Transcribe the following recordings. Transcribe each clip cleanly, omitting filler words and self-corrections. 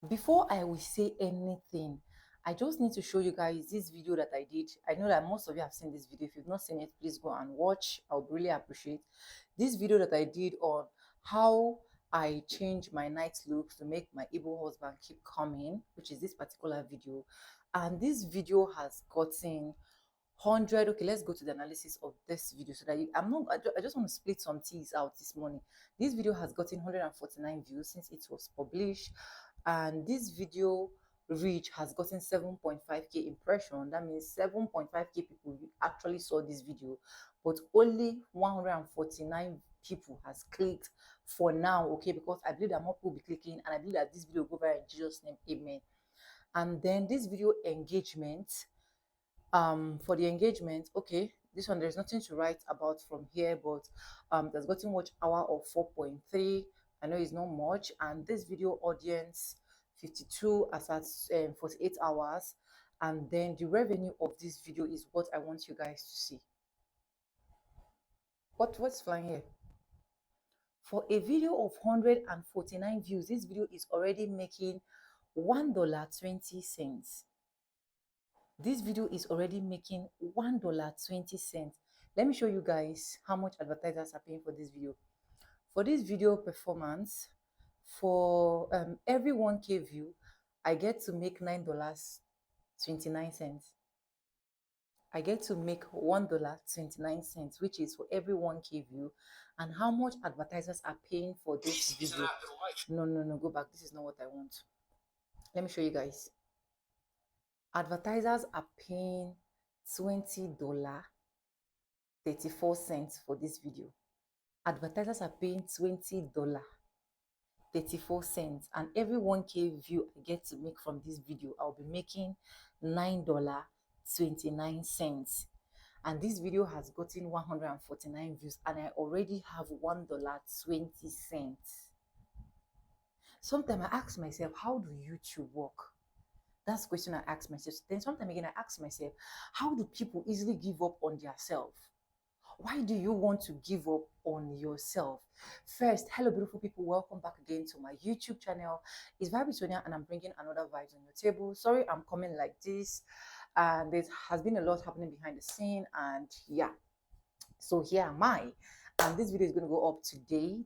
Before I will say anything, I just need to show you guys this video that I did. I know that most of you have seen this video. If you've not seen it, please go and watch. I would really appreciate this video that I did on how I change my night looks to make my Igbo husband keep coming, which is this particular video. And this video has gotten 100. Okay, let's go to the analysis of this video so that I just want to split some teas out this morning. This video has gotten 149 views since it was published, and this video reach has gotten 7.5k impression. That means 7.5k people actually saw this video, but only 149 people has clicked for now. Okay, because I believe that more people will be clicking, and I believe that this video will go viral in Jesus' name. Amen. And then this video engagement, for the engagement, okay, this one there's nothing to write about from here, but there's gotten watch hour of 4.3. I know it's not much. And this video audience 52 as at 48 hours. And then the revenue of this video is what I want you guys to see. What's flying here? For a video of 149 views, this video is already making $1.20. This video is already making $1.20. Let me show you guys how much advertisers are paying for this video. For this video performance, for every 1k view, I get to make $9.29. I get to make $1.29, which is for every 1k view. And how much advertisers are paying for this video? No, go back. This is not what I want. Let me show you guys. Advertisers are paying $20.34 for this video. Advertisers are paying $20.34, and every 1k view I get to make from this video, I'll be making $9.29. And this video has gotten 149 views, and I already have $1.20. Sometimes I ask myself, how do YouTube work? That's the question I ask myself. Then sometimes again, I ask myself, how do people easily give up on themselves? Why do you want to give up on yourself? First, hello beautiful people, welcome back again to my YouTube channel. It's Sonia, and I'm bringing another vibes on your table. Sorry I'm coming like this, and there has been a lot happening behind the scene, and yeah, so here am I. And this video is going to go up today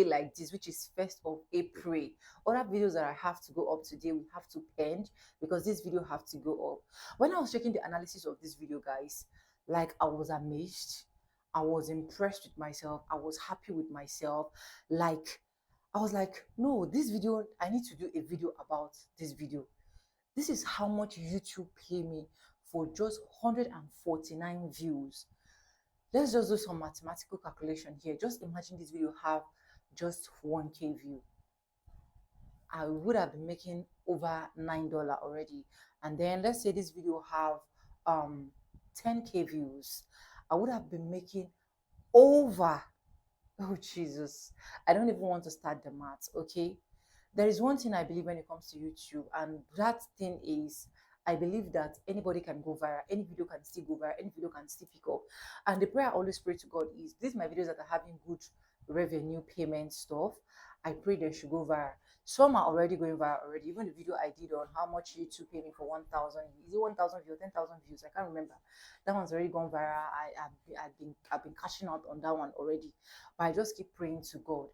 like this, which is 1st of April. Other videos that I have to go up today will have to end because this video have to go up. When I was checking the analysis of this video, guys, like, I was amazed, I was impressed with myself, I was happy with myself. Like, I was like, no, this video, I need to do a video about this video. This is how much YouTube pay me for just 149 views. Let's just do some mathematical calculation here. Just imagine this video have just 1k view. I would have been making over $9 already. And then let's say this video have 10k views. I would have been making over, oh Jesus, I don't even want to start the maths. Okay, there is one thing I believe when it comes to YouTube, and that thing is, I believe that anybody can go viral, any video can still go viral, any video can still pick up. And the prayer I always pray to God is, these my videos that are having good revenue payment stuff, I pray they should go viral. Some are already going viral already. Even the video I did on how much YouTube pay me for 1,000, is it 1,000 views, 10,000 views? I can't remember. That one's already gone viral. I've been cashing out on that one already. But I just keep praying to God.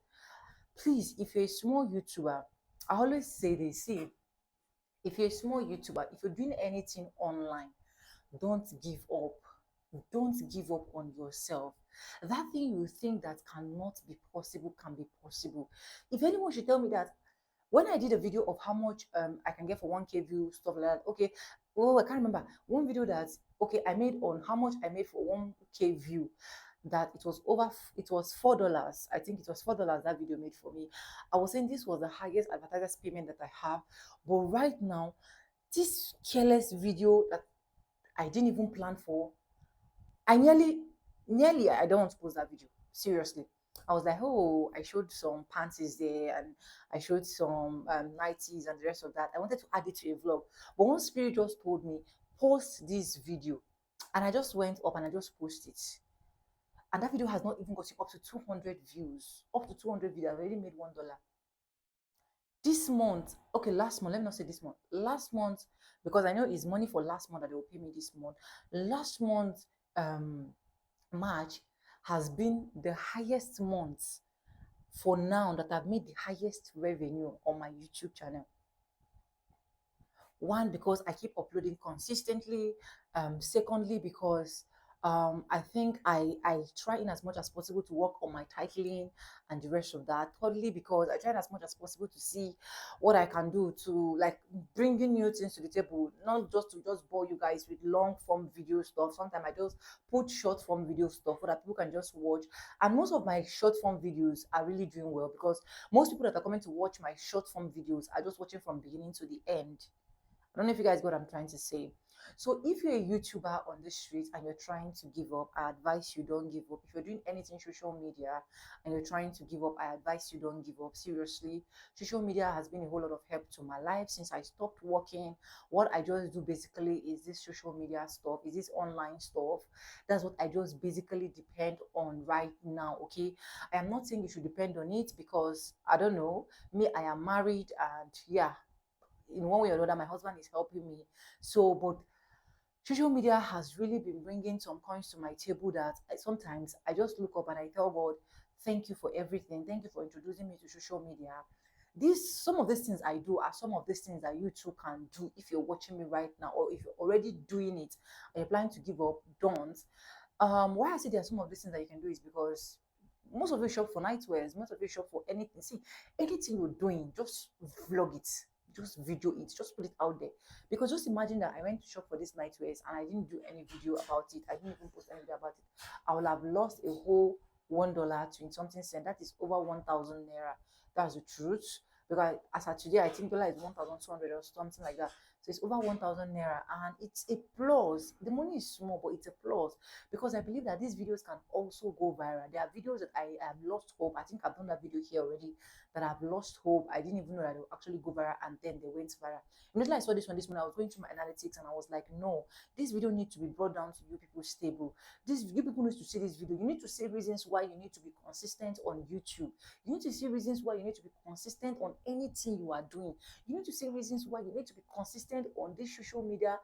Please, if you're a small YouTuber, I always say this, see, if you're a small YouTuber, if you're doing anything online, don't give up. Don't give up on yourself. That thing you think that cannot be possible can be possible. If anyone should tell me that, when I did a video of how much I can get for 1k view, stuff like that, okay, well, I can't remember one video that, okay, I made on how much I made for 1k view, that it was $4. I think it was $4 that video made for me. I was saying this was the highest advertisers payment that I have. But right now, this careless video that I didn't even plan for, I nearly I don't want to post that video. Seriously. I was like, oh, I showed some panties there, and I showed some nighties and the rest of that. I wanted to add it to a vlog. But one spirit just told me, post this video. And I just went up and I just posted it. And that video has not even gotten up to 200 views. Up to 200 views, I already made $1. This month, okay, last month, let me not say this month, last month, because I know it's money for last month that they will pay me this month. Last month, um, March has been the highest month for now that I've made the highest revenue on my YouTube channel. One, because I keep uploading consistently. Secondly, because I think I try in as much as possible to work on my titling and the rest of that. Thirdly, because I try in as much as possible to see what I can do to like bringing new things to the table, not just to just bore you guys with long form video stuff. Sometimes I just put short form video stuff so that people can just watch. And most of my short form videos are really doing well because most people that are coming to watch my short form videos are just watching from beginning to the end. I don't know if you guys got what I'm trying to say. So if you're a YouTuber on the street and you're trying to give up, I advise you don't give up. If you're doing anything social media and you're trying to give up, I advise you don't give up. Seriously, social media has been a whole lot of help to my life since I stopped working. What I just do basically is this social media stuff, is this online stuff. That's what I just basically depend on right now. Okay, I am not saying you should depend on it because I don't know. Me, I am married and yeah, in one way or another, my husband is helping me. So, but social media has really been bringing some coins to my table that sometimes I just look up and I tell God, thank you for everything. Thank you for introducing me to social media. Some of these things I do are some of these things that you too can do if you're watching me right now, or if you're already doing it and you're planning to give up, don't. Why I say there are some of these things that you can do is because most of you shop for nightwears, most of you shop for anything. See, anything you're doing, just vlog it, just video it, just put it out there. Because just imagine that I went to shop for this nightwears and I didn't do any video about it. I didn't even post any video about it. I will have lost a whole $1 to something cent. That is over 1,000 naira. That's the truth. Because as of today, I think dollar is 1,200 or something like that. So it's over 1,000 naira, and it's a plus. The money is small, but it's a plus because I believe that these videos can also go viral. There are videos that I have lost hope. I think I've done that video here already. That I've lost hope. I didn't even know that they will actually go viral, and then they went viral. Immediately I saw this one this morning, I was going through my analytics and I was like, no, this video needs to be brought down to you people stable. This you people need to see this video. You need to see reasons why you need to be consistent on YouTube. You need to see reasons why you need to be consistent on anything you are doing. You need to see reasons why you need to be consistent on this social media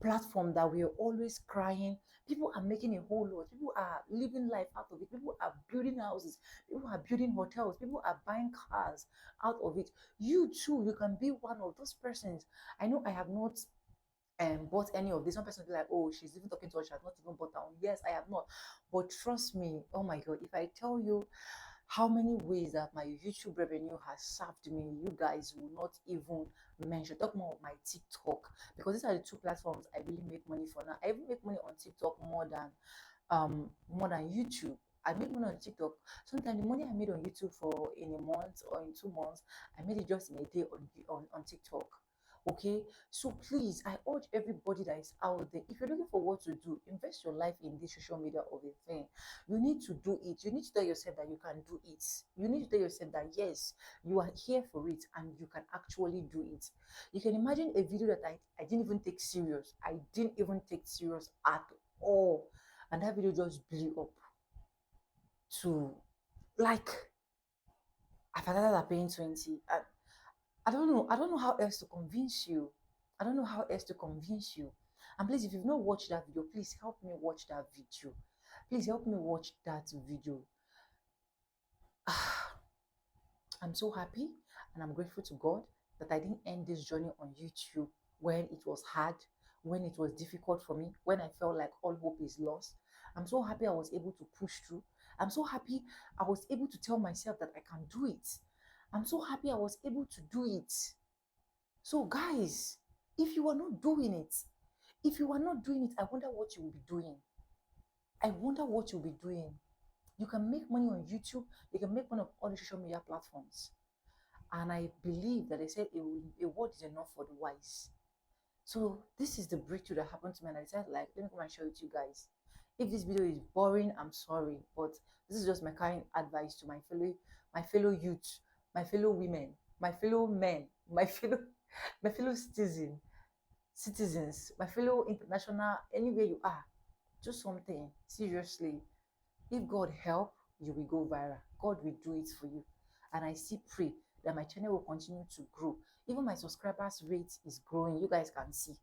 platform that we are always crying. People are making a whole lot. People are living life out of it. People are building houses. People are building hotels. People are buying cars out of it. You too, you can be one of those persons. I know I have not bought any of this. One person will be like, oh, she's even talking to us, she has not even bought that one. Yes, I have not. But trust me, oh my God, if I tell you how many ways that my YouTube revenue has served me, you guys will not even mention. Talk more of my TikTok, because these are the two platforms I really make money for now. I even make money on TikTok more than YouTube. I make money on TikTok. Sometimes the money I made on YouTube for in a month or in 2 months, I made it just in a day on TikTok. Okay, so please, I urge everybody that is out there, if you're looking for what to do, invest your life in this social media of a thing. You need to do it. You need to tell yourself that you can do it. You need to tell yourself that yes, you are here for it and you can actually do it. You can imagine a video that I didn't even take serious. I didn't even take serious at all. And that video just blew up to like I've started paying 20. And I don't know how else to convince you. I don't know how else to convince you. And please, if you've not watched that video, please help me watch that video. Please help me watch that video. I'm so happy and I'm grateful to God that I didn't end this journey on YouTube when it was hard, when it was difficult for me, when I felt like all hope is lost. I'm so happy I was able to push through. I'm so happy I was able to tell myself that I can do it. I'm so happy I was able to do it. So, guys, if you are not doing it, if you are not doing it, I wonder what you will be doing. I wonder what you'll be doing. You can make money on YouTube, you can make money on all the social media platforms. And I believe that they said a word is enough for the wise. So this is the breakthrough that happened to me, and I decided, like, let me come and show it to you guys. If this video is boring, I'm sorry, but this is just my kind advice to my fellow youth, my fellow women, my fellow men, my fellow citizens, my fellow international, anywhere you are. Do something seriously. If God help, you will go viral. God will do it for you. And I still pray that my channel will continue to grow. Even my subscribers rate is growing. You guys can see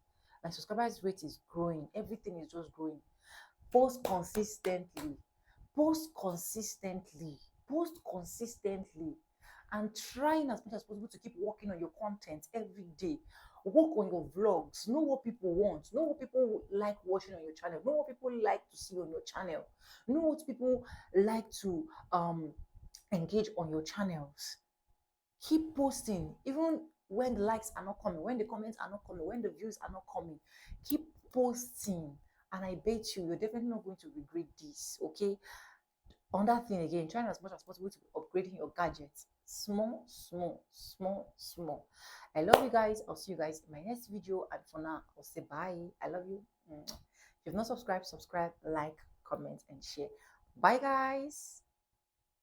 my subscribers rate is growing. Everything is just growing. Post consistently, post consistently, post consistently, and trying as much as possible to keep working on your content every day. Work on your vlogs. Know what people want. Know what people like watching on your channel. Know what people like to see on your channel. Know what people like to engage on your channels. Keep posting even when the likes are not coming, when the comments are not coming, when the views are not coming. Keep posting, and I bet you're definitely not going to regret this. Okay, on that thing again, trying as much as possible to upgrading your gadgets, small, small, small, small. I love you guys. I'll see you guys in my next video, and for now I'll say bye. I love you. If you've not subscribed, subscribe, like, comment, and share. Bye guys.